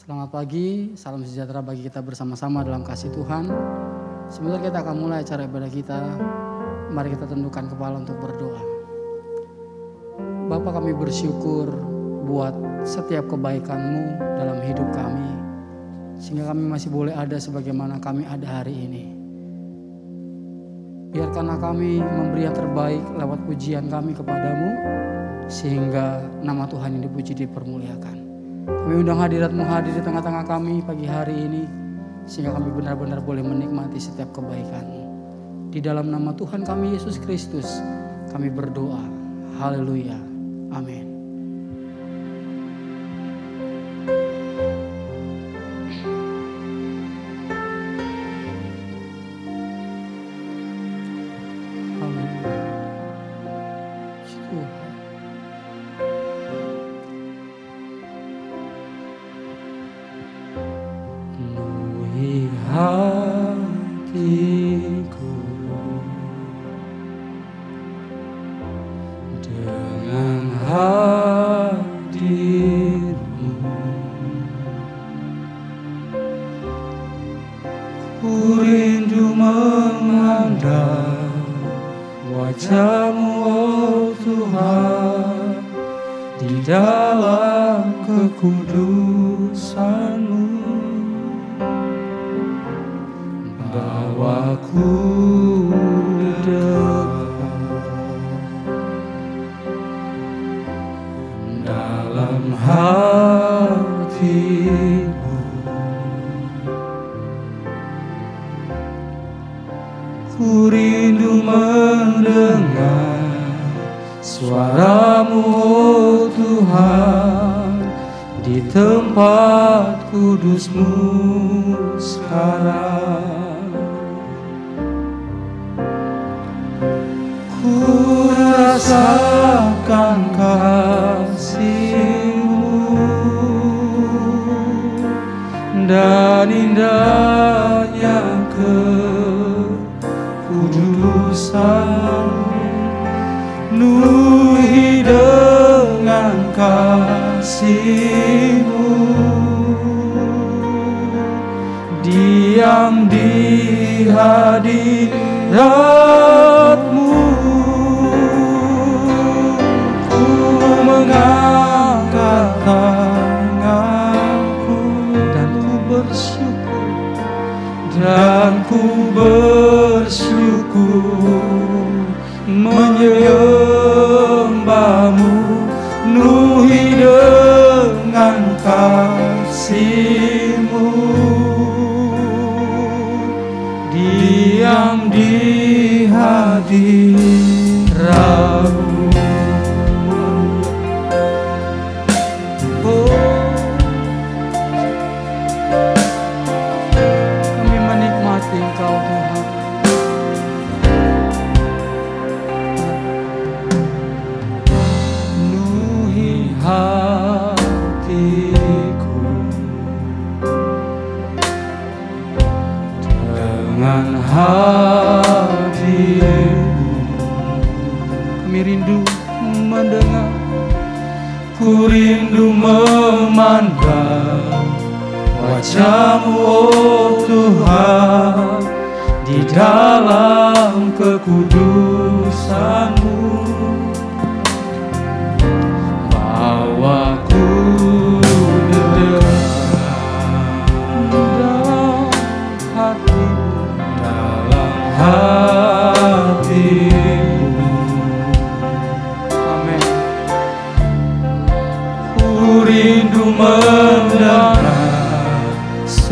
Selamat pagi, salam sejahtera bagi kita bersama-sama dalam kasih Tuhan. Sebentar kita akan mulai acara ibadah kita. Mari kita tundukkan kepala untuk berdoa. Bapa, kami bersyukur buat setiap kebaikan-Mu dalam hidup kami, sehingga kami masih boleh ada sebagaimana kami ada hari ini. Biarkanlah kami memberi yang terbaik lewat pujian kami kepadamu, sehingga nama Tuhan yang dipuji dipermuliakan. Kami undang hadirat-Mu hadir di tengah-tengah kami pagi hari ini, sehingga kami benar-benar boleh menikmati setiap kebaikan-Mu. Di dalam nama Tuhan kami Yesus Kristus, kami berdoa. Haleluya. Amin.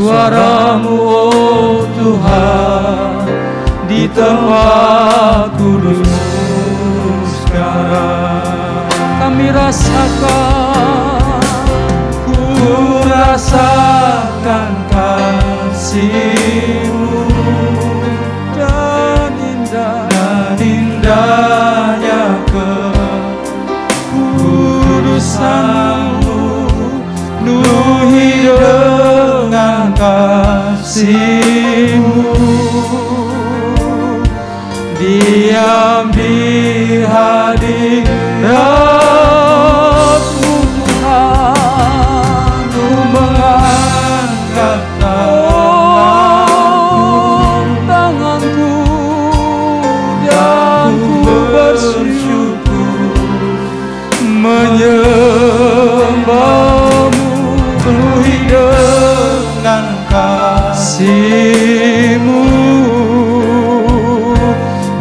Suara-Mu, oh Tuhan, di tempat kudus-Mu sekarang. Kami rasakan, ku rasakan kasih-Mu dan indahnya kekudusan-Mu, penuhi dengan kasih-Mu, diam di hadirat-Mu Tuhan, ku mengasihi penuhi dengan kasih-Mu,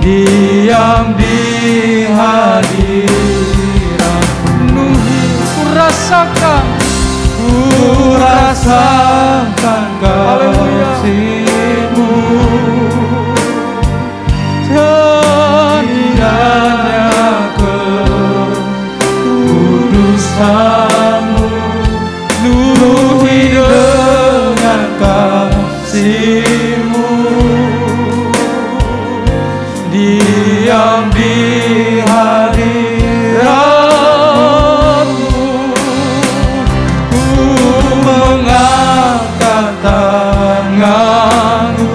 diam di hadirat. Penuhi, ku rasakan kasih-Mu, dan indahnya kekudusan-Mu, penuhi dengan kasih-Mu, diam di hadirat-Mu, ku mengangkat tangan-Mu,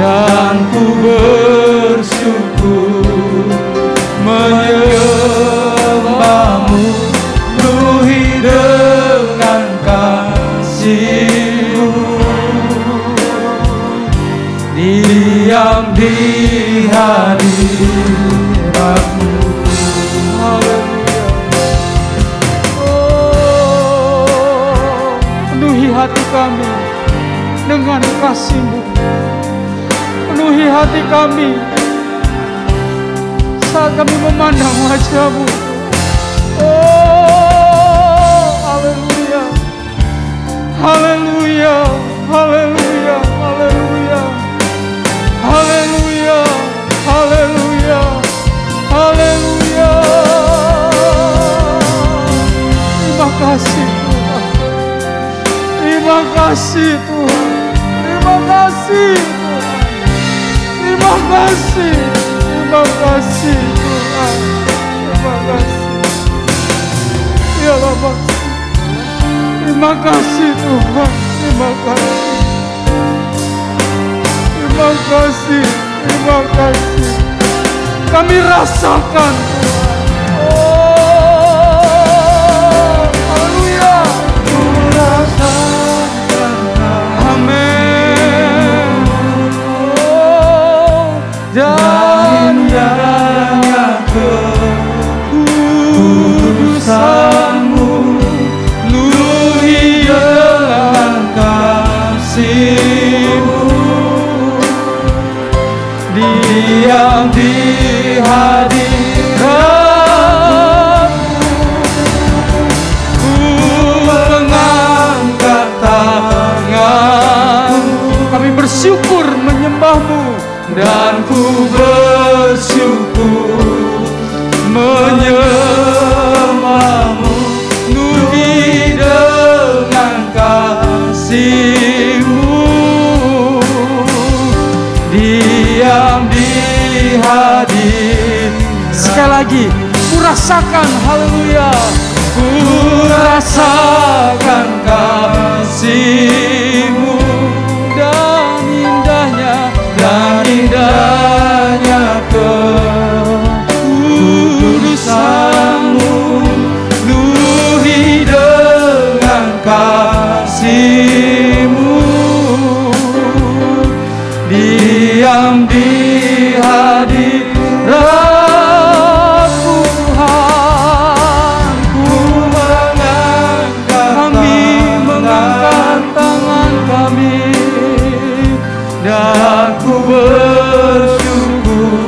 dan ku bersyukur menyembah-Mu, penuhi dengan kasih-Mu, diam di hadirat-Mu. Haleluya. Oh, penuhi hati kami dengan kasih-Mu. Penuhi hati kami saat kami memandang wajah-Mu. Oh, haleluya. Haleluya. Haleluya. Haleluya. Haleluya. Haleluya. Haleluya. Terima kasih Tuhan. Terima kasih Tuhan. Terima kasih Tuhan. Terima kasih. Terima kasih Tuhan. Terima kasih. Ya Bapa. Terima kasih Tuhan. Terima kasih. Terima kasih. Terima kasih. Kami rasakan Tuhan. Oh, haleluya. Ku rasakan Amin. Oh, dan indahnya kekudusan-Mu, penuhi dengan kasih-Mu, diam di hadirat-Mu, ku mengangkat tangan-Mu, kami bersyukur menyembah-Mu, dan ku bersyukur menyembah-Mu, penuhi dengan kasih-Mu, diam di hadirat. sekali lagi ku rasakan, haleluya. Ku rasakan kasih-Mu, Dan indahnya kekudusan-Mu, penuhi dengan kasih-Mu, diam di hadirat-Mu, Tuhan. Ku mengangkat tangan kami, dan ku bersyukur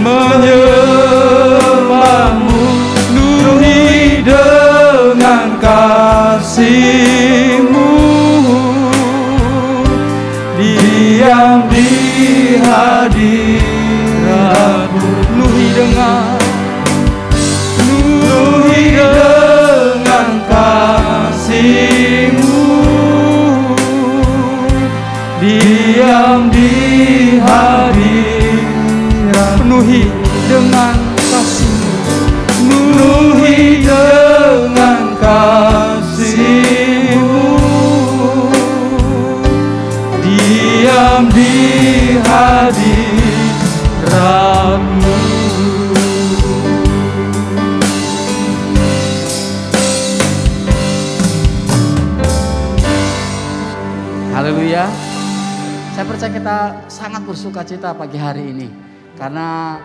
menyembah-Mu, penuhi dengan kasih-Mu, diam di hadirat-Mu, penuhi dengan kasih-Mu, diam di hadirat, penuhi dengan kasih-Mu, penuhi dengan kasih-Mu, diam di hadirat-Mu. Haleluya. Saya percaya kita sangat bersuka cita pagi hari ini. Karena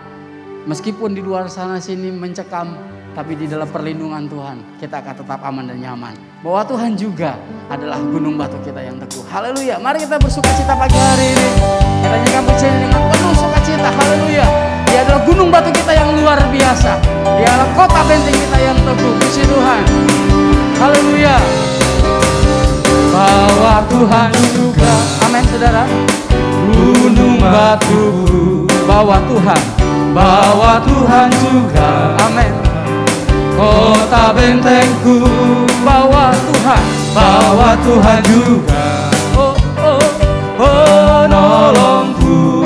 meskipun di luar sana sini mencekam tapi di dalam perlindungan Tuhan kita akan tetap aman dan nyaman. Bahwa Tuhan juga adalah gunung batu kita yang teguh. Haleluya. Mari kita bersukacita pagi hari ini. Kita nyanyikan pujian dengan penuh sukacita. Haleluya. Dia adalah gunung batu kita yang luar biasa. Dia adalah kota benteng kita yang teguh. Puji Tuhan. Haleluya. Bahwa Tuhan juga, Amin saudara. gunung batu, Bahwa Tuhan, bahwa Tuhan juga, amin. kota bentengku, Bahwa Tuhan, bahwa Tuhan juga oh oh, penolongku,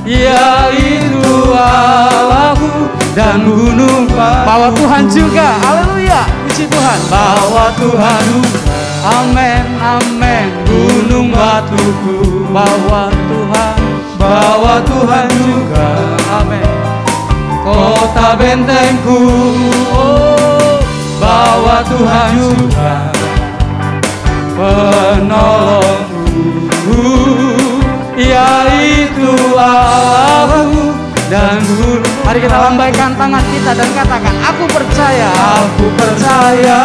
yaitu Allahku dan gunung batu. bahwa Tuhan juga, haleluya. Puji Tuhan. Bahwa Tuhan juga Amin, amin. gunung batuku, Bahwa Tuhan, bahwa Tuhan juga amin. kota bentengku, Oh, bahwa Tuhan juga penolongku, yaitu Allahku dan gunung. mari kita lambaikan tangan kita dan katakan, aku percaya. Aku percaya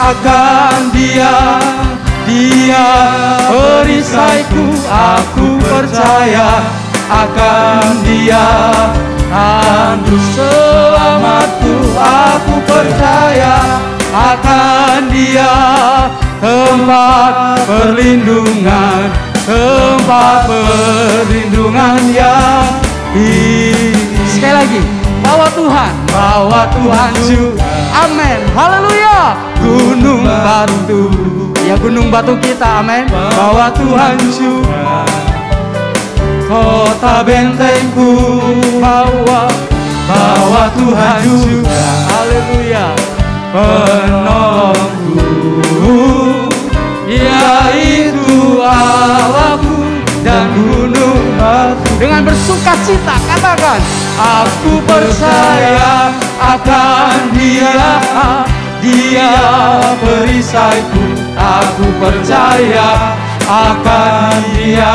akan Dia, Dia perisaiku. Aku percaya akan Dia, Tandu selamatku. Aku percaya akan Dia, tempat perlindungan, tempat perlindungan yang Sekali lagi, bahwa Tuhan, bahwa Tuhan juga amin. Haleluya. gunung batu, Ya gunung batu kita, amin. bahwa Tuhan juga kota bentengku, bahwa Tuhan juga Haleluya. penolongku, yaitu Allahku dan gunung batu. Dengan bersukacita katakan, Aku percaya akan Dia, Dia perisaiku. Aku percaya akan Dia,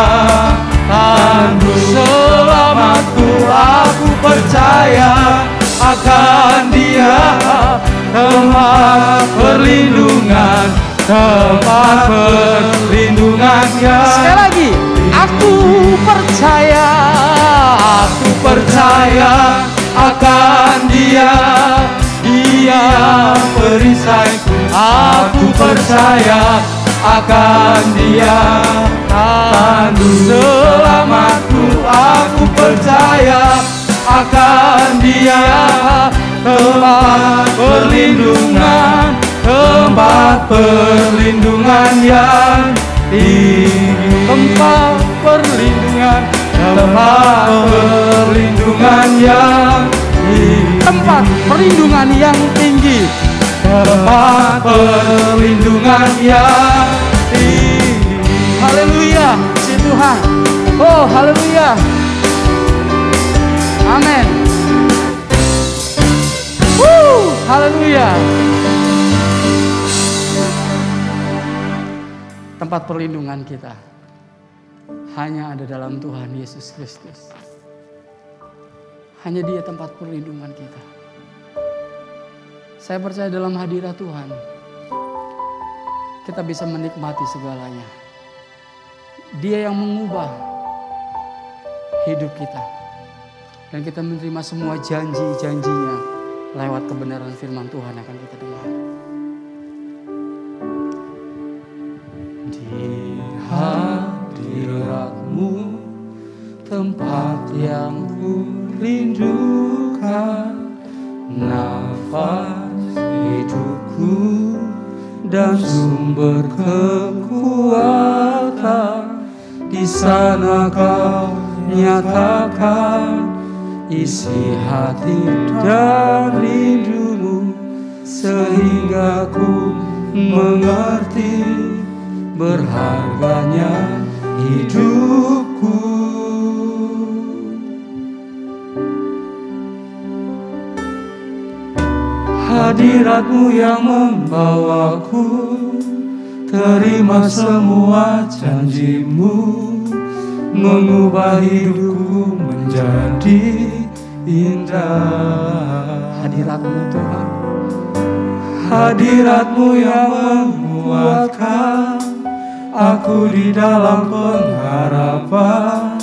Tandu selamatku. Aku percaya akan Dia, tempat perlindungan, tempat perlindungan yang. sekali lagi, aku percaya. Aku percaya akan Dia, Dia perisaiku. Aku percaya akan Dia, Tandu selamatku. Aku percaya akan Dia, tempat perlindungan, tempat perlindungan yang tinggi. Tempat perlindungan, tempat perlindungan yang tinggi. Tempat perlindungan yang tinggi. Tempat perlindungan yang tinggi. Haleluya, puji Tuhan. Oh, haleluya. Amin. Haleluya. Tempat perlindungan kita hanya ada dalam Tuhan Yesus Kristus. Hanya Dia tempat perlindungan kita. Saya percaya dalam hadirat Tuhan kita bisa menikmati segalanya. Dia yang mengubah hidup kita. Dan kita menerima semua janji-janjinya lewat kebenaran firman Tuhan yang akan kita dengar. Di hadirat-Mu, tempat yang ku rindukan, nafas hidupku dan sumber kekuatan. Di sana Kau nyatakan isi hati dan rindumu, sehingga ku mengerti berharganya hidupku. Hadirat-Mu yang membawaku, terima semua janji-Mu, mengubah hidupku menjadi indah. hadirat-Mu Tuhan. Hadirat-Mu yang menguatkan aku di dalam pengharapan.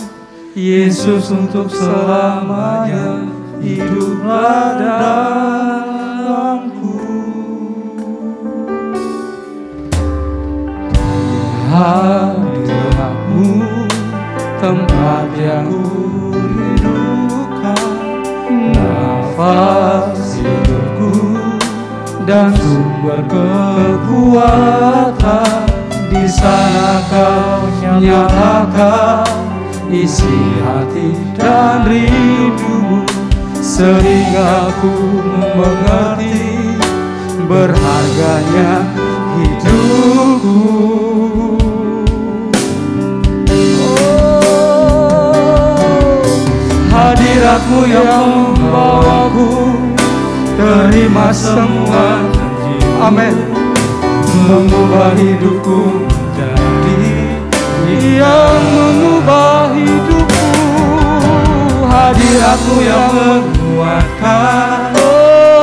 Yesus untuk selamanya hiduplah dalamku. Hadirat-Mu tempat yang ku rindukan, nafas hidupku dan sumber kekuatan. Di sana Kau nyatakan isi hati dan rindumu, sehingga ku mengerti berharganya hidupku. Hadirat-Mu yang membawaku terima semua janji-Mu. Amin. Mengubah hidupku menjadi yang mengubah hidupku. Hadirat-Mu yang menguatkan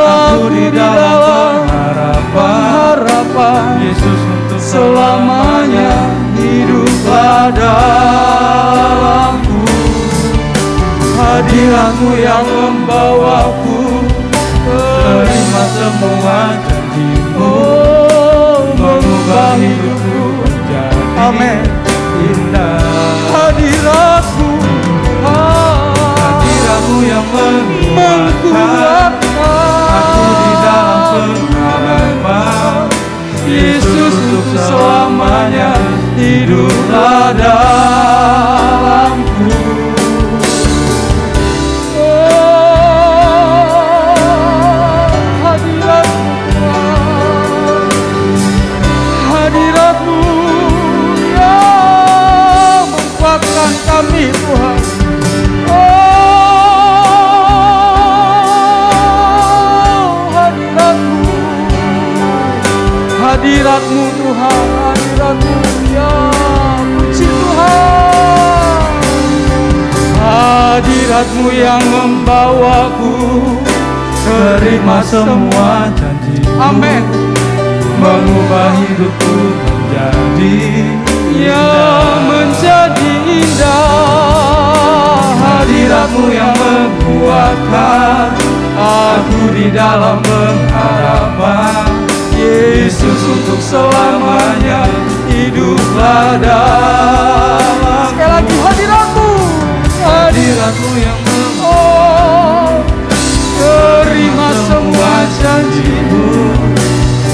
aku di dalam pengharapan. Yesus untuk selamanya hiduplah dalamku. Hadirat-Mu yang membawaku terima semua janji-Mu, mengubah hidupku menjadi amin indah. Hadirat-Mu, hadirat-Mu yang menguatkan aku di dalam pengharapan. Yesus untuk selamanya hiduplah dalamku. Hadirat-Mu yang menguatkan kami Tuhan. Hadirat-Mu, hadirat-Mu Tuhan, hadirat-Mu ya puji Tuhan. Hadirat-Mu yang membawaku terima semua janji-Mu. Amin. Mengubah hidupku menjadi indah. Hadirat-Mu yang menguatkan aku di dalam pengharapan. Yesus untuk selamanya hiduplah dalam. Sekali lagi hadirat-Mu, hadirat-Mu yang terima semua janji-Mu,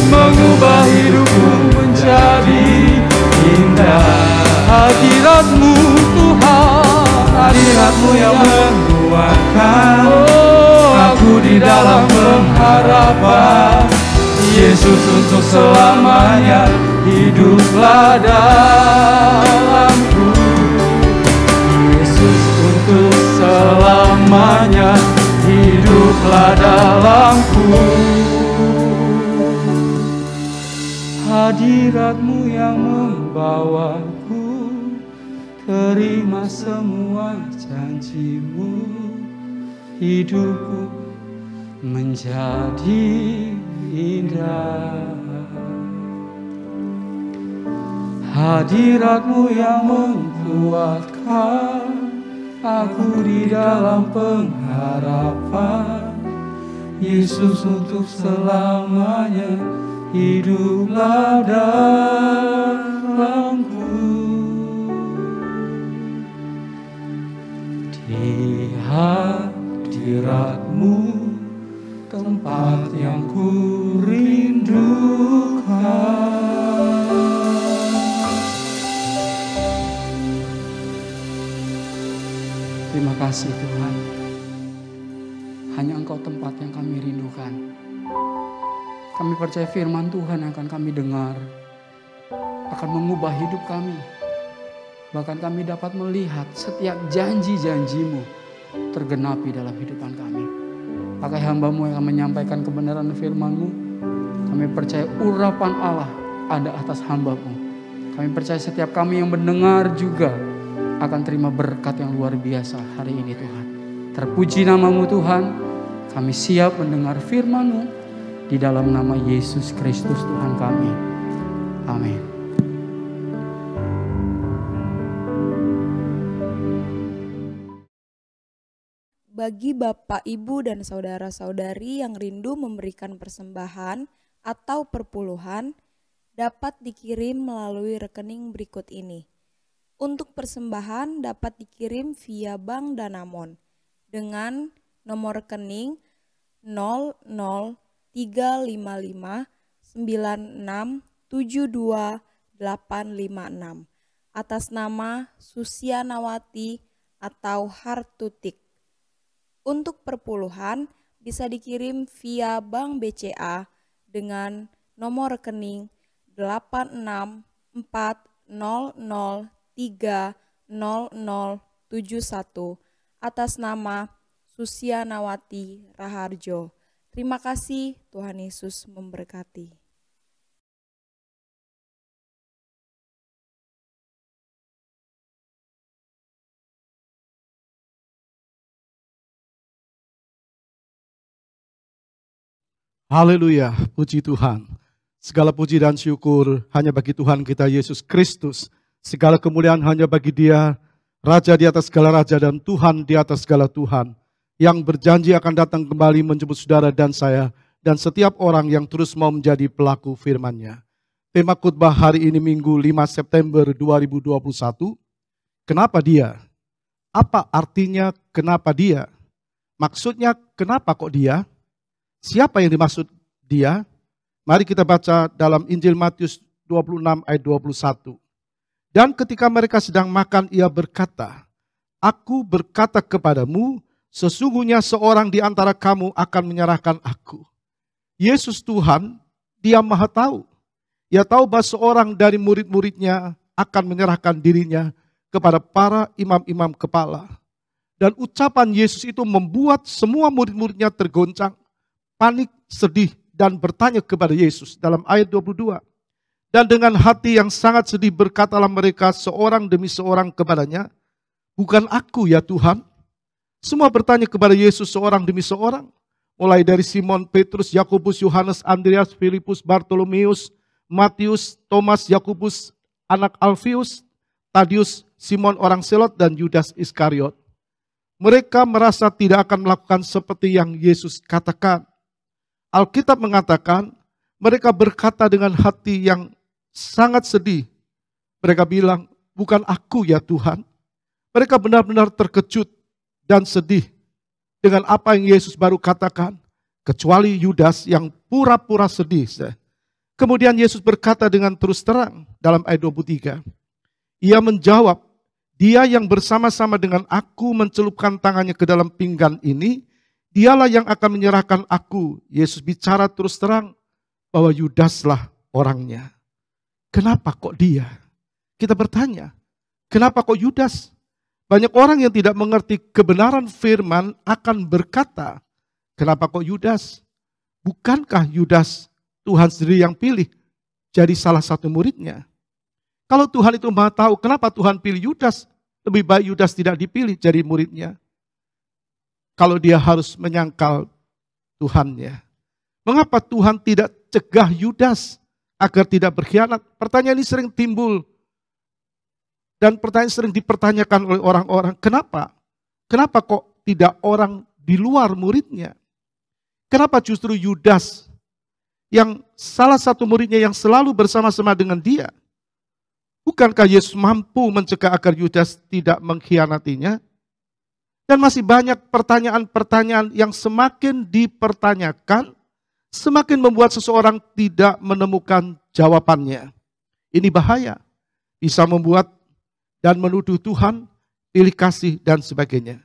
mengubah hidupku menjadi indah. Hadirat-Mu Tuhan, hadirat-Mu yang menguatkan aku di dalam pengharapan. Yesus untuk selamanya hiduplah dalamku. Yesus untuk selamanya hiduplah dalamku. Hadirat-Mu yang membawaku terima semua janji-Mu, hidupku menjadi indah. Hadirat-Mu yang menguatkan aku di dalam pengharapan. Yesus untuk selamanya hiduplah dalamku. Di hadirat-Mu tempat yang ku rindukan. Terima kasih Tuhan. Hanya Engkau tempat yang kami rindukan. Kami percaya firman Tuhan yang akan kami dengar akan mengubah hidup kami. Bahkan kami dapat melihat setiap janji-janji-Mu tergenapi dalam kehidupan kami. Pakai hamba-Mu yang akan menyampaikan kebenaran firman-Mu, kami percaya urapan Allah ada atas hamba-Mu. Kami percaya setiap kami yang mendengar juga akan terima berkat yang luar biasa hari ini Tuhan. Terpuji nama-Mu Tuhan. Kami siap mendengar firman-Mu di dalam nama Yesus Kristus Tuhan kami. Amin. Bagi Bapak, Ibu, dan saudara-saudari yang rindu memberikan persembahan atau perpuluhan, dapat dikirim melalui rekening berikut ini. Untuk persembahan dapat dikirim via Bank Danamon dengan nomor rekening 00355967286 atas nama Susianawati atau Hartutik. Untuk perpuluhan bisa dikirim via Bank BCA dengan nomor rekening 860030071 atas nama Susianawati Raharjo. Terima kasih, Tuhan Yesus memberkati. Haleluya, puji Tuhan. Segala puji dan syukur hanya bagi Tuhan kita Yesus Kristus. Segala kemuliaan hanya bagi Dia, Raja di atas segala raja dan Tuhan di atas segala Tuhan, yang berjanji akan datang kembali menjemput saudara dan saya, dan setiap orang yang terus mau menjadi pelaku firman-Nya. Tema khotbah hari ini Minggu 5 September 2021, kenapa Dia? Apa artinya kenapa Dia? Maksudnya kenapa kok Dia? Siapa yang dimaksud Dia? Mari kita baca dalam Injil Matius 26 ayat 21. Dan ketika mereka sedang makan, Ia berkata, Aku berkata kepadamu, sesungguhnya seorang di antara kamu akan menyerahkan aku. Yesus Tuhan, Dia Maha tahu. Ia tahu bahwa seorang dari murid-muridnya akan menyerahkan dirinya kepada para imam-imam kepala. Dan ucapan Yesus itu membuat semua murid-muridnya tergoncang, panik, sedih, dan bertanya kepada Yesus dalam ayat 22. Dan dengan hati yang sangat sedih berkatalah mereka seorang demi seorang kepadanya, bukan aku ya Tuhan? Semua bertanya kepada Yesus seorang demi seorang. Mulai dari Simon, Petrus, Yakobus, Yohanes, Andreas, Filipus, Bartolomeus, Matius, Thomas, Yakobus, anak Alfius, Tadius, Simon orang Selot, dan Yudas Iskariot. Mereka merasa tidak akan melakukan seperti yang Yesus katakan. Alkitab mengatakan, mereka berkata dengan hati yang sangat sedih. Mereka bilang, bukan aku ya Tuhan. Mereka benar-benar terkejut dan sedih dengan apa yang Yesus baru katakan. Kecuali Yudas yang pura-pura sedih. Kemudian Yesus berkata dengan terus terang dalam ayat 23. Ia menjawab, Dia yang bersama-sama dengan aku mencelupkan tangannya ke dalam pinggan ini, Dialah yang akan menyerahkan aku. Yesus bicara terus terang bahwa Yudaslah orangnya. Kenapa kok dia? Kita bertanya, kenapa kok Yudas? Banyak orang yang tidak mengerti kebenaran firman akan berkata, kenapa kok Yudas? Bukankah Yudas Tuhan sendiri yang pilih jadi salah satu muridnya? Kalau Tuhan itu Maha tahu, kenapa Tuhan pilih Yudas? Lebih baik Yudas tidak dipilih jadi muridnya. Kalau dia harus menyangkal Tuhannya. Mengapa Tuhan tidak cegah Yudas agar tidak berkhianat? Pertanyaan ini sering timbul. Dan pertanyaan sering dipertanyakan oleh orang-orang. Kenapa? Kenapa kok tidak orang di luar muridnya? Kenapa justru Yudas yang salah satu muridnya yang selalu bersama-sama dengan dia? Bukankah Yesus mampu mencegah agar Yudas tidak mengkhianatinya? Dan masih banyak pertanyaan-pertanyaan yang semakin dipertanyakan, semakin membuat seseorang tidak menemukan jawabannya. Ini bahaya, bisa membuat dan menuduh Tuhan, pilih kasih, dan sebagainya.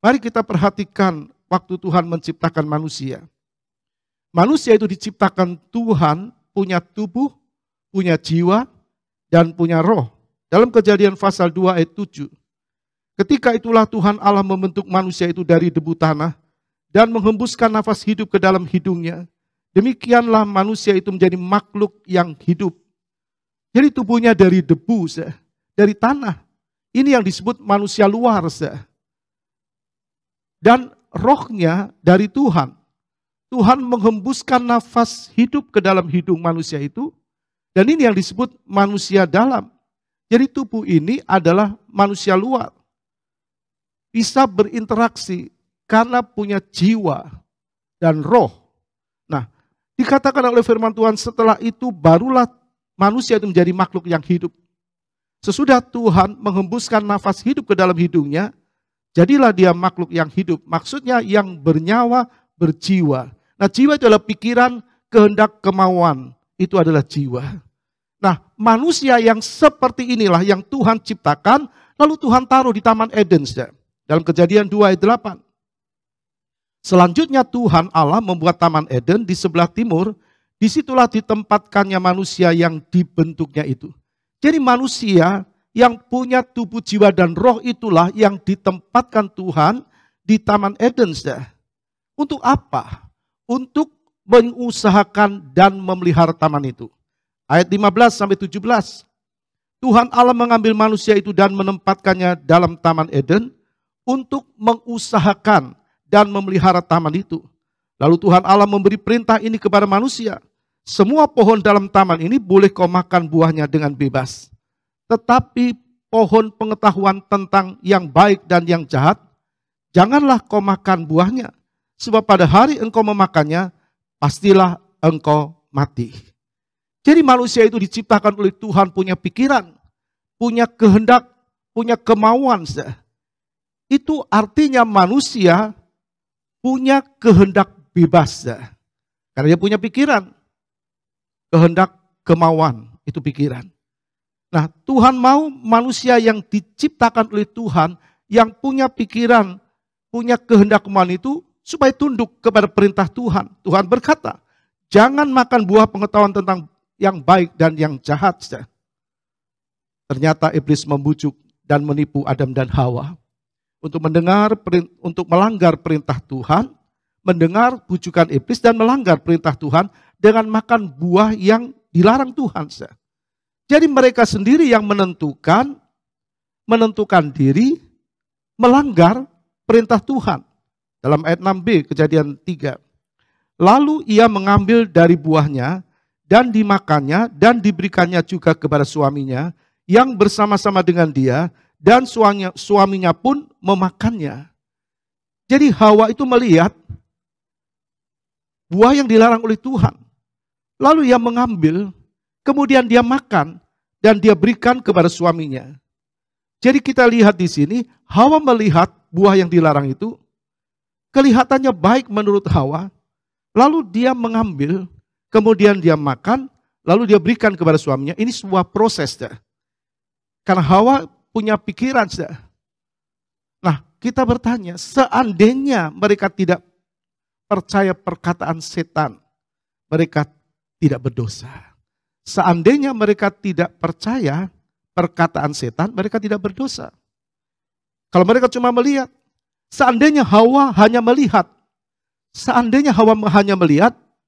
Mari kita perhatikan waktu Tuhan menciptakan manusia. Manusia itu diciptakan Tuhan, punya tubuh, punya jiwa, dan punya roh. Dalam Kejadian pasal 2 ayat 7. Ketika itulah Tuhan Allah membentuk manusia itu dari debu tanah dan menghembuskan nafas hidup ke dalam hidungnya. Demikianlah manusia itu menjadi makhluk yang hidup. Jadi tubuhnya dari debu, dari tanah. Ini yang disebut manusia luar. Dan rohnya dari Tuhan. Tuhan menghembuskan nafas hidup ke dalam hidung manusia itu. Dan ini yang disebut manusia dalam. Jadi tubuh ini adalah manusia luar. Bisa berinteraksi karena punya jiwa dan roh. Nah, dikatakan oleh firman Tuhan setelah itu barulah manusia itu menjadi makhluk yang hidup. Sesudah Tuhan menghembuskan nafas hidup ke dalam hidungnya, jadilah dia makhluk yang hidup. Maksudnya yang bernyawa, berjiwa. Nah, jiwa itu adalah pikiran, kehendak, kemauan. Itu adalah jiwa. Nah, manusia yang seperti inilah yang Tuhan ciptakan, lalu Tuhan taruh di Taman Eden. Dalam Kejadian 2 ayat 8. Selanjutnya Tuhan Allah membuat Taman Eden di sebelah timur, disitulah ditempatkannya manusia yang dibentuknya itu. Jadi manusia yang punya tubuh, jiwa, dan roh itulah yang ditempatkan Tuhan di Taman Eden. Untuk apa? Untuk mengusahakan dan memelihara taman itu. Ayat 15-17. Tuhan Allah mengambil manusia itu dan menempatkannya dalam Taman Eden untuk mengusahakan dan memelihara taman itu. Lalu Tuhan Allah memberi perintah ini kepada manusia. Semua pohon dalam taman ini boleh kau makan buahnya dengan bebas. Tetapi pohon pengetahuan tentang yang baik dan yang jahat, janganlah kau makan buahnya. Sebab pada hari engkau memakannya, pastilah engkau mati. Jadi manusia itu diciptakan oleh Tuhan punya pikiran, punya kehendak, punya kemauan. Itu artinya manusia punya kehendak bebas. Karena dia punya pikiran, kehendak, kemauan, itu pikiran. Nah, Tuhan mau manusia yang diciptakan oleh Tuhan, yang punya pikiran, punya kehendak, kemauan itu, supaya tunduk kepada perintah Tuhan. Tuhan berkata, jangan makan buah pengetahuan tentang yang baik dan yang jahat. Ternyata iblis membujuk dan menipu Adam dan Hawa. Untuk melanggar perintah Tuhan, mendengar bujukan iblis dan melanggar perintah Tuhan dengan makan buah yang dilarang Tuhan. Jadi mereka sendiri yang menentukan diri melanggar perintah Tuhan. Dalam ayat 6b Kejadian 3. Lalu ia mengambil dari buahnya dan dimakannya dan diberikannya juga kepada suaminya yang bersama-sama dengan dia, dan suaminya pun memakannya. Jadi Hawa itu melihat buah yang dilarang oleh Tuhan. Lalu ia mengambil, kemudian dia makan, dan dia berikan kepada suaminya. Jadi kita lihat di sini, Hawa melihat buah yang dilarang itu, kelihatannya baik menurut Hawa, lalu dia mengambil, kemudian dia makan, lalu dia berikan kepada suaminya. Ini sebuah proses. Karena Hawa punya pikiran. Nah, kita bertanya, seandainya mereka tidak percaya perkataan setan, mereka tidak berdosa. Seandainya mereka tidak percaya perkataan setan, mereka tidak berdosa. Kalau mereka cuma melihat, seandainya Hawa hanya melihat,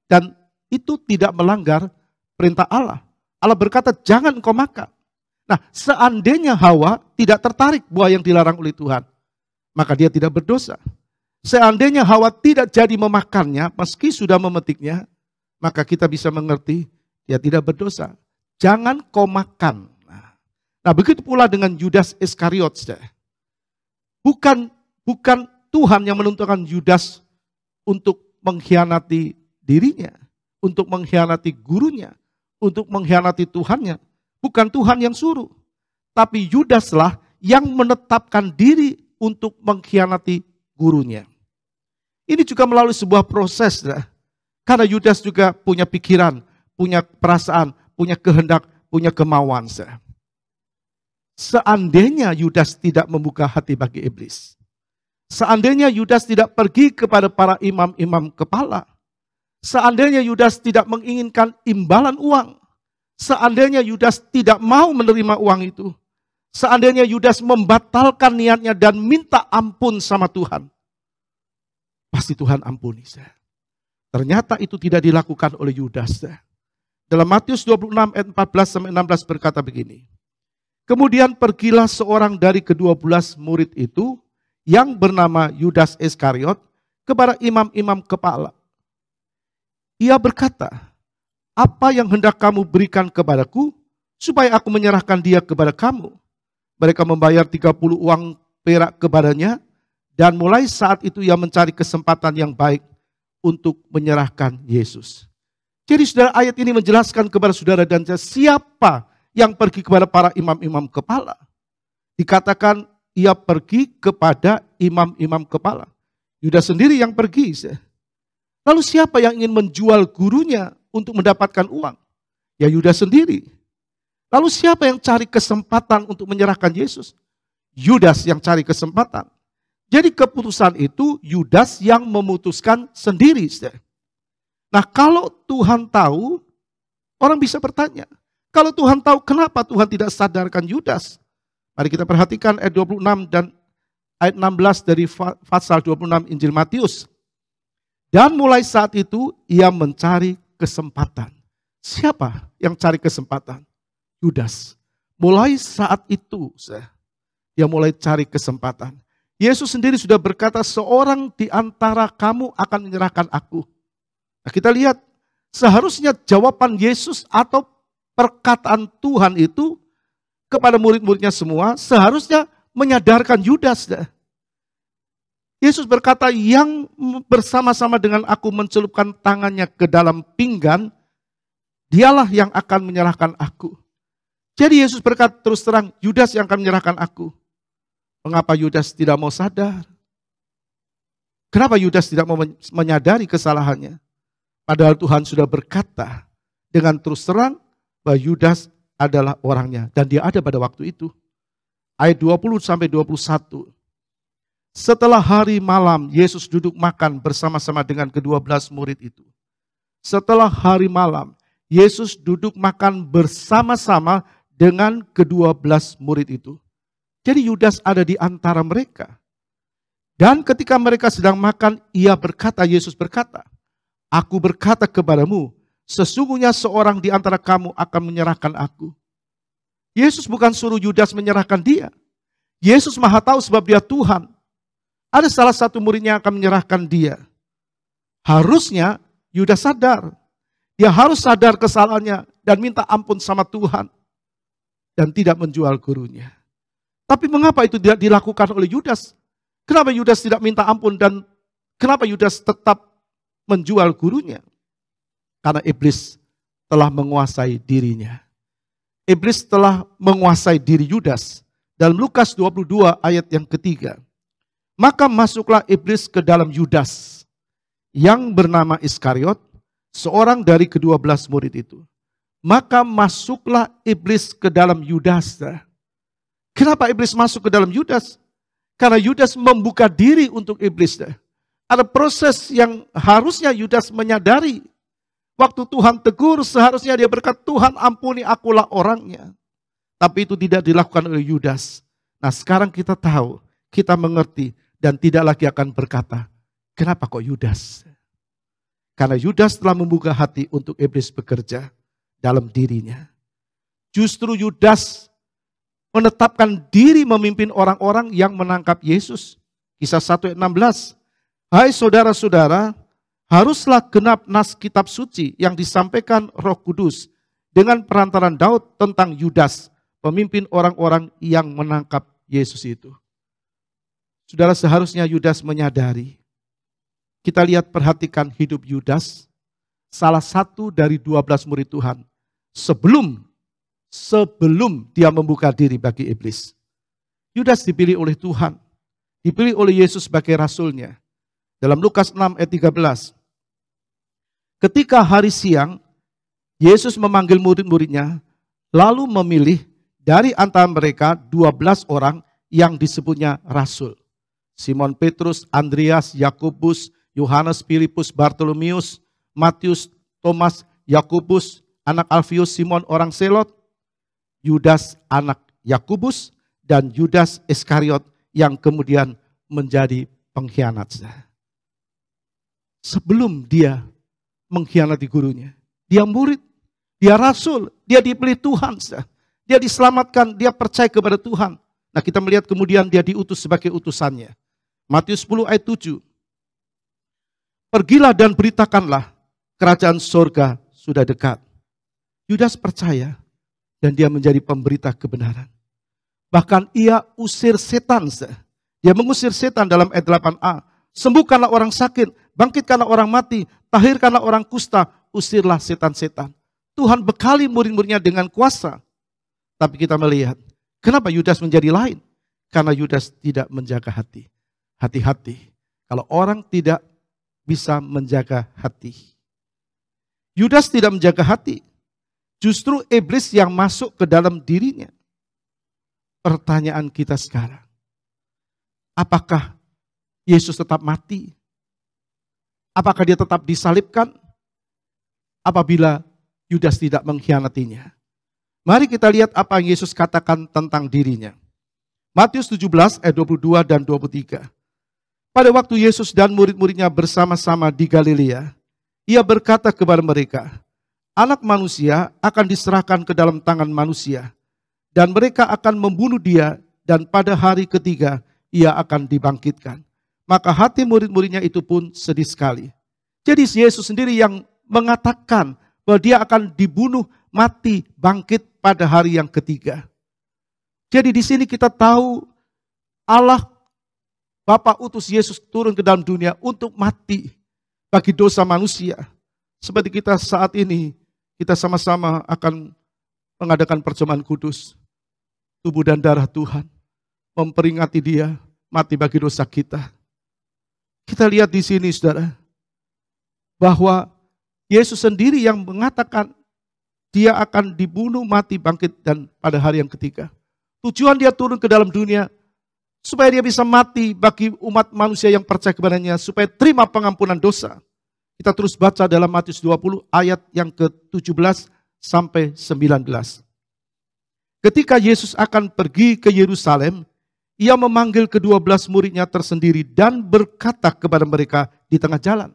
dan itu tidak melanggar perintah Allah. Allah berkata, jangan engkau makan. Nah, seandainya Hawa tidak tertarik buah yang dilarang oleh Tuhan, maka dia tidak berdosa. Seandainya Hawa tidak jadi memakannya, meski sudah memetiknya, maka kita bisa mengerti dia tidak berdosa. Jangan kau makan. Nah, begitu pula dengan Yudas Iskariot. Bukan Tuhan yang menentukan Yudas untuk mengkhianati dirinya, untuk mengkhianati gurunya, untuk mengkhianati Tuhannya. Bukan Tuhan yang suruh, tapi Yudaslah yang menetapkan diri untuk mengkhianati gurunya. Ini juga melalui sebuah proses, karena Yudas juga punya pikiran, punya perasaan, punya kehendak, punya kemauan. Seandainya Yudas tidak membuka hati bagi iblis, seandainya Yudas tidak pergi kepada para imam-imam kepala, seandainya Yudas tidak menginginkan imbalan uang, seandainya Yudas tidak mau menerima uang itu, seandainya Yudas membatalkan niatnya dan minta ampun sama Tuhan, pasti Tuhan ampuni. Ternyata itu tidak dilakukan oleh Yudas. Dalam Matius 26 ayat 14-16 berkata begini. Kemudian pergilah seorang dari ke-12 murid itu yang bernama Yudas Iskariot kepada imam-imam kepala. Ia berkata, apa yang hendak kamu berikan kepadaku, supaya aku menyerahkan dia kepada kamu? Mereka membayar 30 uang perak kepadanya, dan mulai saat itu ia mencari kesempatan yang baik untuk menyerahkan Yesus. Jadi saudara, ayat ini menjelaskan kepada saudara dan saya siapa yang pergi kepada para imam-imam kepala. Dikatakan ia pergi kepada imam-imam kepala. Yudas sendiri yang pergi. Lalu siapa yang ingin menjual gurunya untuk mendapatkan uang? Ya Yudas sendiri. Lalu siapa yang cari kesempatan untuk menyerahkan Yesus? Yudas yang cari kesempatan. Jadi keputusan itu Yudas yang memutuskan sendiri. Nah kalau Tuhan tahu, orang bisa bertanya. Kalau Tuhan tahu, kenapa Tuhan tidak sadarkan Yudas? Mari kita perhatikan ayat 26 dan ayat 16 dari pasal 26 Injil Matius. Dan mulai saat itu ia mencari kesempatan. Siapa yang cari kesempatan? Yudas. Mulai saat itu dia mulai cari kesempatan. Yesus sendiri sudah berkata, seorang di antara kamu akan menyerahkan aku. Nah, kita lihat, seharusnya jawaban Yesus atau perkataan Tuhan itu kepada murid-muridnya semua, seharusnya menyadarkan Yudas. Yesus berkata, yang bersama-sama dengan aku mencelupkan tangannya ke dalam pinggan, dialah yang akan menyerahkan aku. Jadi Yesus berkata terus terang, Yudas yang akan menyerahkan aku. Mengapa Yudas tidak mau sadar? Kenapa Yudas tidak mau menyadari kesalahannya? Padahal Tuhan sudah berkata dengan terus terang bahwa Yudas adalah orangnya. Dan dia ada pada waktu itu. Ayat 20-21. Setelah hari malam, Yesus duduk makan bersama-sama dengan ke-12 murid itu. Setelah hari malam, Yesus duduk makan bersama-sama dengan ke-12 murid itu. Jadi Yudas ada di antara mereka. Dan ketika mereka sedang makan, Yesus berkata, aku berkata kepadamu, sesungguhnya seorang di antara kamu akan menyerahkan aku. Yesus bukan suruh Yudas menyerahkan dia. Yesus maha tahu sebab dia Tuhan. Ada salah satu muridnya yang akan menyerahkan dia. Harusnya Yudas sadar. Dia harus sadar kesalahannya dan minta ampun sama Tuhan. Dan tidak menjual gurunya. Tapi mengapa itu tidak dilakukan oleh Yudas? Kenapa Yudas tidak minta ampun dan kenapa Yudas tetap menjual gurunya? Karena iblis telah menguasai dirinya. Iblis telah menguasai diri Yudas. Dalam Lukas 22 ayat yang ketiga. Maka masuklah iblis ke dalam Yudas yang bernama Iskariot, seorang dari ke-12 murid itu. Maka masuklah iblis ke dalam Yudas. Kenapa iblis masuk ke dalam Yudas? Karena Yudas membuka diri untuk iblis. Ada proses yang harusnya Yudas menyadari. Waktu Tuhan tegur, seharusnya dia berkata, Tuhan ampuni akulah orangnya. Tapi itu tidak dilakukan oleh Yudas. Nah sekarang kita tahu, kita mengerti, dan tidak lagi akan berkata, kenapa kok Yudas? Karena Yudas telah membuka hati untuk iblis bekerja dalam dirinya. Justru Yudas menetapkan diri memimpin orang-orang yang menangkap Yesus. Kisah 1 ayat 16. Hai saudara-saudara, haruslah genap nas kitab suci yang disampaikan Roh Kudus dengan perantaran Daud tentang Yudas, pemimpin orang-orang yang menangkap Yesus itu. Saudara, seharusnya Yudas menyadari. Kita lihat, perhatikan hidup Yudas, salah satu dari 12 murid Tuhan. Sebelum dia membuka diri bagi iblis. Yudas dipilih oleh Tuhan. Dipilih oleh Yesus sebagai rasulnya. Dalam Lukas 6 ayat 13. Ketika hari siang, Yesus memanggil murid-muridnya, lalu memilih dari antara mereka 12 orang yang disebutnya rasul. Simon Petrus, Andreas, Yakobus, Yohanes, Filipus, Bartolomeus, Matius, Thomas, Yakobus, anak Alfius, Simon orang Selot, Yudas anak Yakobus, dan Yudas Iskariot yang kemudian menjadi pengkhianat. Sebelum dia mengkhianati gurunya, dia murid, dia rasul, dia dipilih Tuhan, dia diselamatkan, dia percaya kepada Tuhan. Nah kita melihat kemudian dia diutus sebagai utusannya. Matius 10 ayat 7. pergilah dan beritakanlah, kerajaan surga sudah dekat. Yudas percaya dan dia menjadi pemberita kebenaran. Bahkan ia usir setan. Dia mengusir setan dalam ayat 8a. Sembuhkanlah orang sakit, bangkitkanlah orang mati, tahirkanlah orang kusta, usirlah setan-setan. Tuhan bekali murid-muridnya dengan kuasa. Tapi kita melihat, kenapa Yudas menjadi lain? Karena Yudas tidak menjaga hati. Hati-hati, kalau orang tidak bisa menjaga hati. Yudas tidak menjaga hati. Justru iblis yang masuk ke dalam dirinya. Pertanyaan kita sekarang, apakah Yesus tetap mati? Apakah dia tetap disalibkan? Apabila Yudas tidak mengkhianatinya. Mari kita lihat apa yang Yesus katakan tentang dirinya. Matius 17 ayat 22 dan 23. Pada waktu Yesus dan murid-muridnya bersama-sama di Galilea, ia berkata kepada mereka, Anak manusia akan diserahkan ke dalam tangan manusia, dan mereka akan membunuh dia, dan pada hari ketiga ia akan dibangkitkan. Maka hati murid-muridnya itu pun sedih sekali. Jadi Yesus sendiri yang mengatakan bahwa dia akan dibunuh, mati, bangkit pada hari yang ketiga. Jadi di sini kita tahu Allah Bapa utus Yesus turun ke dalam dunia untuk mati bagi dosa manusia. Seperti kita saat ini, kita sama-sama akan mengadakan perjamuan kudus. Tubuh dan darah Tuhan memperingati dia mati bagi dosa kita. Kita lihat di sini saudara, bahwa Yesus sendiri yang mengatakan dia akan dibunuh, mati, bangkit dan pada hari yang ketiga. Tujuan dia turun ke dalam dunia supaya dia bisa mati bagi umat manusia yang percaya kepadanya, supaya terima pengampunan dosa. Kita terus baca dalam Matius 20 ayat yang ke-17 sampai 19. Ketika Yesus akan pergi ke Yerusalem, ia memanggil ke-12 muridnya tersendiri dan berkata kepada mereka di tengah jalan,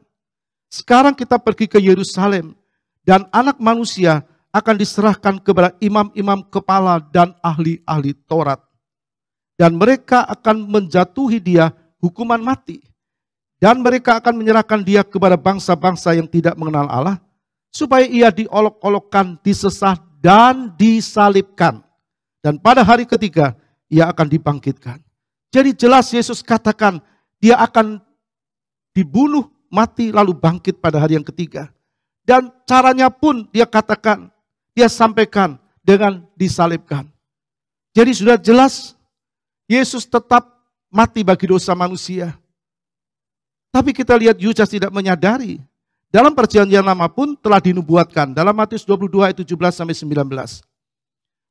sekarang kita pergi ke Yerusalem dan Anak Manusia akan diserahkan kepada imam-imam kepala dan ahli-ahli Taurat. Dan mereka akan menjatuhi dia hukuman mati. Dan mereka akan menyerahkan dia kepada bangsa-bangsa yang tidak mengenal Allah, supaya ia diolok-olokkan, disesah, dan disalibkan. Dan pada hari ketiga, ia akan dibangkitkan. Jadi jelas Yesus katakan, dia akan dibunuh, mati, lalu bangkit pada hari yang ketiga. Dan caranya pun dia katakan, dia sampaikan dengan disalibkan. Jadi sudah jelas, Yesus tetap mati bagi dosa manusia. Tapi kita lihat Yudas tidak menyadari. Dalam perjanjian lama pun telah dinubuatkan. Dalam Matius 22 ayat 17-19.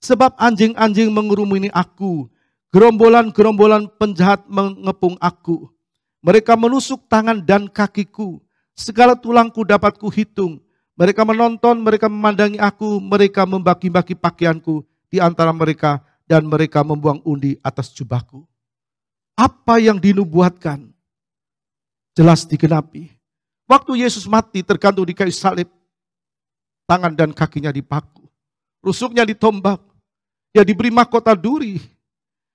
Sebab anjing-anjing mengerumuni aku, gerombolan-gerombolan penjahat mengepung aku. Mereka menusuk tangan dan kakiku, segala tulangku dapat kuhitung. Mereka menonton, mereka memandangi aku, mereka membagi-bagi pakaianku di antara mereka, dan mereka membuang undi atas jubahku. Apa yang dinubuatkan jelas digenapi. Waktu Yesus mati tergantung di kayu salib, tangan dan kakinya dipaku, rusuknya ditombak, dia diberi mahkota duri,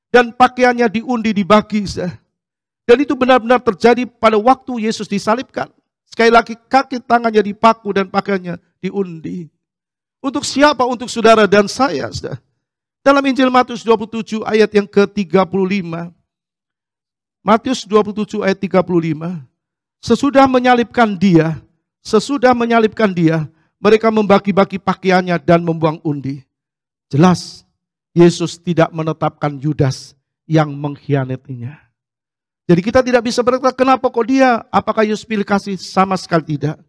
dan pakaiannya diundi, dibagi. Dan itu benar-benar terjadi pada waktu Yesus disalibkan. Sekali lagi kaki tangannya dipaku dan pakaiannya diundi. Untuk siapa? Untuk saudara dan saya. Dalam Injil Matius 27 ayat yang ke-35. Matius 27 ayat 35. Sesudah menyalibkan dia, mereka membagi-bagi pakaiannya dan membuang undi. Jelas Yesus tidak menetapkan Yudas yang mengkhianatinya. Jadi kita tidak bisa berkata, kenapa kok dia? Apakah Yesus pilih kasih? Sama sekali tidak.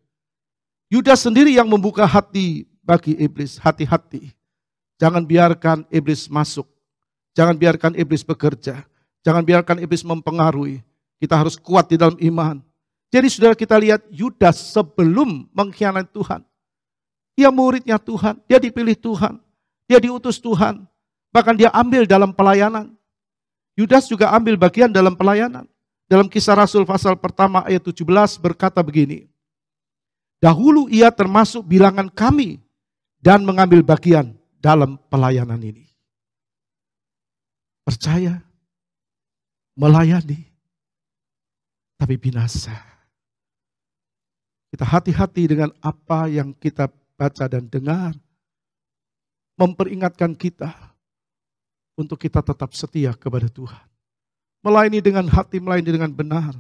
Yudas sendiri yang membuka hati bagi iblis. Hati-hati. Jangan biarkan iblis masuk. Jangan biarkan iblis bekerja. Jangan biarkan iblis mempengaruhi. Kita harus kuat di dalam iman. Jadi saudara, kita lihat Yudas sebelum mengkhianati Tuhan. Dia muridnya Tuhan. Dia dipilih Tuhan. Dia diutus Tuhan. Bahkan dia ambil dalam pelayanan. Yudas juga ambil bagian dalam pelayanan. Dalam Kisah Rasul pasal pertama ayat 17 berkata begini. Dahulu ia termasuk bilangan kami dan mengambil bagian dalam pelayanan ini. Percaya, melayani, tapi binasa. Kita hati-hati dengan apa yang kita baca dan dengar. Memperingatkan kita untuk kita tetap setia kepada Tuhan. Melayani dengan hati, melayani dengan benar.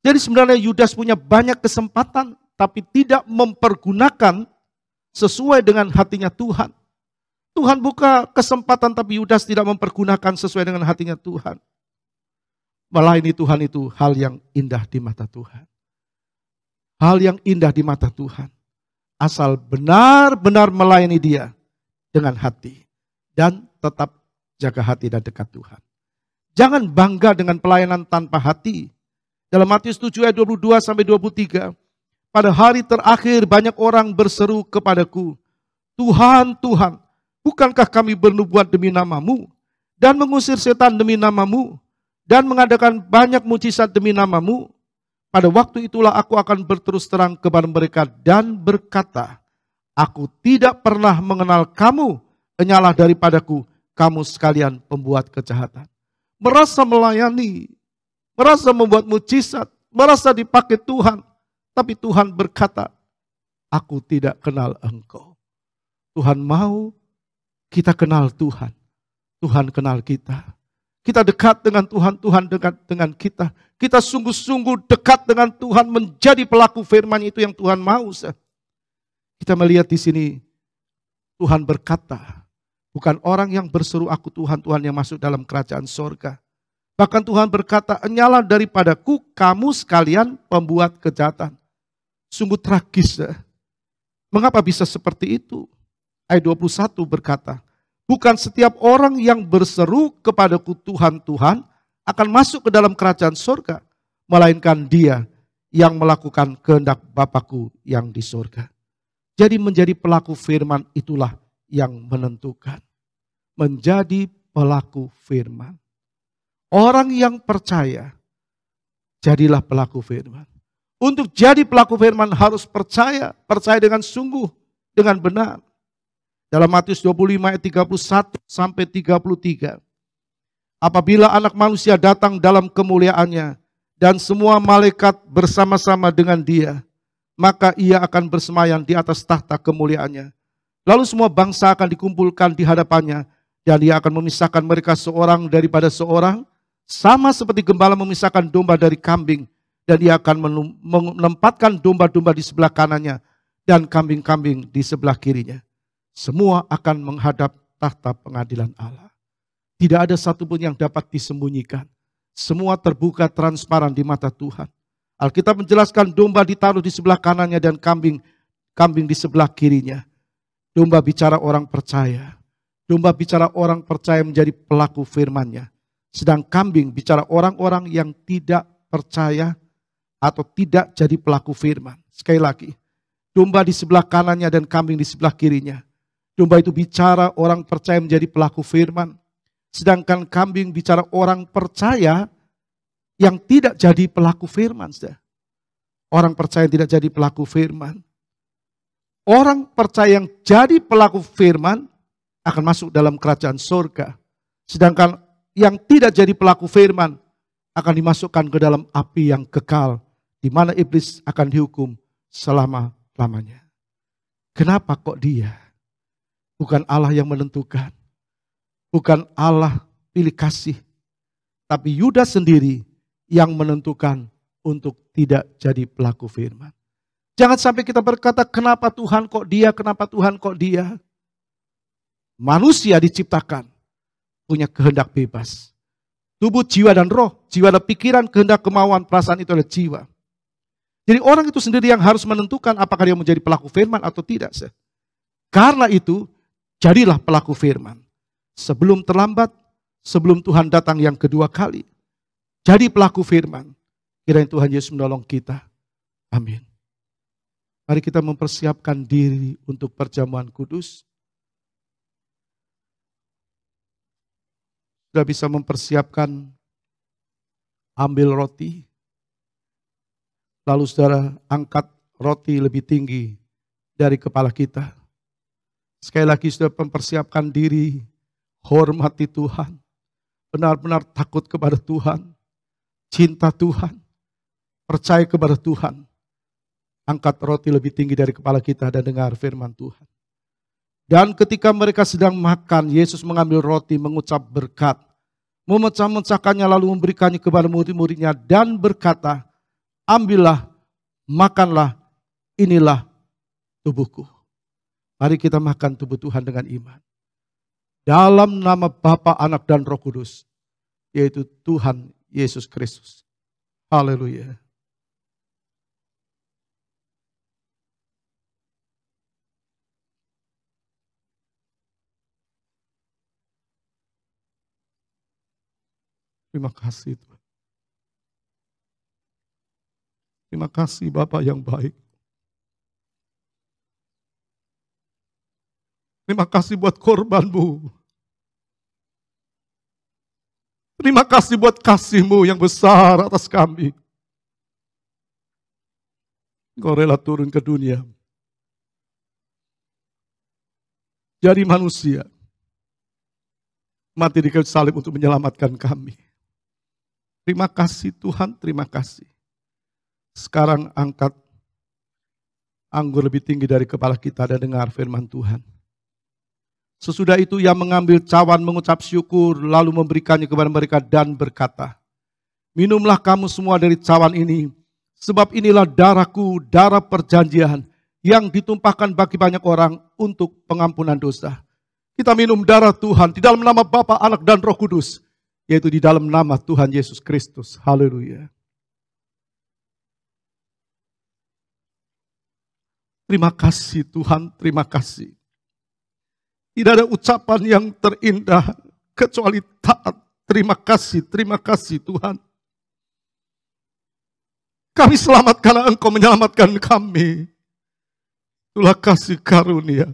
Jadi sebenarnya Yudas punya banyak kesempatan, tapi tidak mempergunakan sesuai dengan hatinya Tuhan. Tuhan buka kesempatan, tapi Yudas tidak mempergunakan sesuai dengan hatinya Tuhan. Melayani Tuhan itu hal yang indah di mata Tuhan. Hal yang indah di mata Tuhan. Asal benar-benar melayani Dia dengan hati. Dan tetap jaga hati dan dekat Tuhan. Jangan bangga dengan pelayanan tanpa hati. Dalam Matius 7 ayat 22 sampai 23. Pada hari terakhir banyak orang berseru kepadaku, Tuhan, Tuhan, bukankah kami bernubuat demi namamu, dan mengusir setan demi namamu, dan mengadakan banyak mujizat demi namamu? Pada waktu itulah aku akan berterus terang kepada mereka dan berkata, aku tidak pernah mengenal kamu, enyalah daripadaku, kamu sekalian pembuat kejahatan. Merasa melayani, merasa membuat mujizat, merasa dipakai Tuhan, tapi Tuhan berkata, aku tidak kenal engkau. Tuhan mau kita kenal Tuhan. Tuhan kenal kita. Kita dekat dengan Tuhan, Tuhan dekat dengan kita. Kita sungguh-sungguh dekat dengan Tuhan, menjadi pelaku firman itu yang Tuhan mau. Kita melihat di sini, Tuhan berkata, bukan orang yang berseru aku Tuhan, Tuhan yang masuk dalam kerajaan sorga. Bahkan Tuhan berkata, enyalah daripadaku kamu sekalian pembuat kejahatan. Sungguh tragis. Mengapa bisa seperti itu? Ayat 21 berkata, bukan setiap orang yang berseru kepadaku Tuhan, Tuhan akan masuk ke dalam kerajaan surga, melainkan dia yang melakukan kehendak Bapakku yang di surga. Jadi menjadi pelaku firman itulah yang menentukan. Menjadi pelaku firman. Orang yang percaya, jadilah pelaku firman. Untuk jadi pelaku firman harus percaya dengan sungguh, dengan benar. Dalam Matius 25 ayat 31 sampai 33. Apabila anak manusia datang dalam kemuliaannya dan semua malaikat bersama-sama dengan dia, maka ia akan bersemayam di atas tahta kemuliaannya. Lalu semua bangsa akan dikumpulkan di hadapannya dan dia akan memisahkan mereka seorang daripada seorang, sama seperti gembala memisahkan domba dari kambing. Dan dia akan menempatkan domba-domba di sebelah kanannya dan kambing-kambing di sebelah kirinya. Semua akan menghadap tahta pengadilan Allah. Tidak ada satupun yang dapat disembunyikan. Semua terbuka transparan di mata Tuhan. Alkitab menjelaskan domba ditaruh di sebelah kanannya dan kambing di sebelah kirinya. Domba bicara orang percaya. Domba bicara orang percaya menjadi pelaku firman-Nya. Sedang kambing bicara orang-orang yang tidak percaya atau tidak jadi pelaku firman. Sekali lagi, domba di sebelah kanannya dan kambing di sebelah kirinya. Domba itu bicara orang percaya menjadi pelaku firman. Sedangkan kambing bicara orang percaya yang tidak jadi pelaku firman. Orang percaya tidak jadi pelaku firman. Orang percaya yang jadi pelaku firman akan masuk dalam kerajaan surga. Sedangkan yang tidak jadi pelaku firman akan dimasukkan ke dalam api yang kekal, di mana iblis akan dihukum selama-lamanya. Kenapa kok dia? Bukan Allah yang menentukan. Bukan Allah pilih kasih. Tapi Yudas sendiri yang menentukan untuk tidak jadi pelaku firman. Jangan sampai kita berkata, kenapa Tuhan kok dia, kenapa Tuhan kok dia. Manusia diciptakan punya kehendak bebas. Tubuh, jiwa, dan roh. Jiwa dan pikiran, kehendak, kemauan, perasaan itu adalah jiwa. Jadi orang itu sendiri yang harus menentukan apakah dia menjadi pelaku firman atau tidak. Karena itu, jadilah pelaku firman. Sebelum terlambat, sebelum Tuhan datang yang kedua kali. Jadi pelaku firman. Kiranya Tuhan Yesus menolong kita. Amin. Mari kita mempersiapkan diri untuk perjamuan kudus. Sudah bisa mempersiapkan ambil roti. Lalu saudara angkat roti lebih tinggi dari kepala kita. Sekali lagi sudah mempersiapkan diri, hormati Tuhan. Benar-benar takut kepada Tuhan. Cinta Tuhan. Percaya kepada Tuhan. angkat roti lebih tinggi dari kepala kita dan dengar firman Tuhan. Dan ketika mereka sedang makan, Yesus mengambil roti, mengucap berkat, memecah-mecahkannya lalu memberikannya kepada murid-muridnya dan berkata, ambillah, makanlah, inilah tubuhku. Mari kita makan tubuh Tuhan dengan iman. Dalam nama Bapa, Anak, dan Roh Kudus, yaitu Tuhan Yesus Kristus. Haleluya. Terima kasih Tuhan. Terima kasih Bapa yang baik. Terima kasih buat korban-Mu. Terima kasih buat kasih-Mu yang besar atas kami. Engkau rela turun ke dunia. Jadi manusia. Mati di kayu salib untuk menyelamatkan kami. Terima kasih Tuhan, terima kasih. Sekarang angkat anggur lebih tinggi dari kepala kita dan dengar firman Tuhan. Sesudah itu ia mengambil cawan, mengucap syukur, lalu memberikannya kepada mereka dan berkata, minumlah kamu semua dari cawan ini, sebab inilah darahku, darah perjanjian, yang ditumpahkan bagi banyak orang untuk pengampunan dosa. Kita minum darah Tuhan di dalam nama Bapa, Anak, dan Roh Kudus, yaitu di dalam nama Tuhan Yesus Kristus. Haleluya. Terima kasih Tuhan, terima kasih. Tidak ada ucapan yang terindah kecuali taat. Terima kasih Tuhan. Kami selamat karena Engkau menyelamatkan kami. Itulah kasih karunia.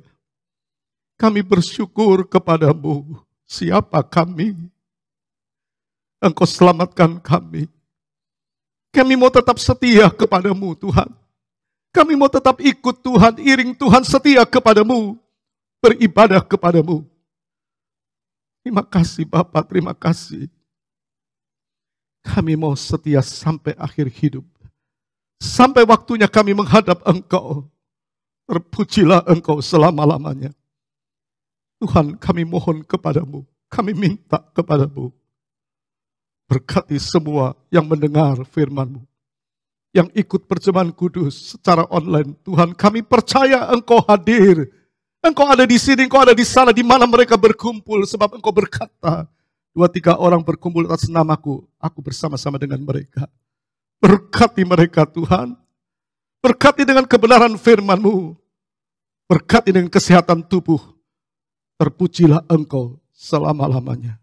Kami bersyukur kepadamu. Siapa kami? Engkau selamatkan kami. Kami mau tetap setia kepadamu Tuhan. Kami mau tetap ikut Tuhan, iring Tuhan, setia kepadamu. Beribadah kepadamu. Terima kasih Bapa, terima kasih. Kami mau setia sampai akhir hidup. Sampai waktunya kami menghadap Engkau. Terpujilah Engkau selama-lamanya. Tuhan, kami mohon kepadamu. Kami minta kepadamu. Berkati semua yang mendengar firman-Mu. Yang ikut perjamuan kudus secara online. Tuhan, kami percaya Engkau hadir. Engkau ada di sini, Engkau ada di sana, di mana mereka berkumpul. Sebab Engkau berkata, 2-3 orang berkumpul atas namaku, aku bersama-sama dengan mereka. Berkati mereka Tuhan. Berkati dengan kebenaran firman-Mu. Berkati dengan kesehatan tubuh. Terpujilah Engkau selama-lamanya.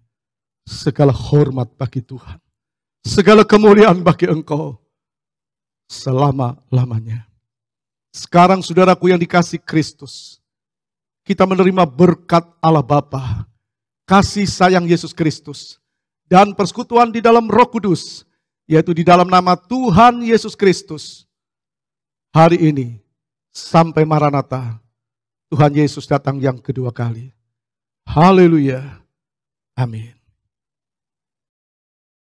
Segala hormat bagi Tuhan. Segala kemuliaan bagi Engkau. Selama-lamanya. Sekarang saudaraku yang dikasih Kristus. Kita menerima berkat Allah Bapa, kasih sayang Yesus Kristus, dan persekutuan di dalam Roh Kudus, yaitu di dalam nama Tuhan Yesus Kristus. Hari ini, sampai Maranatha, Tuhan Yesus datang yang kedua kali. Haleluya. Amin.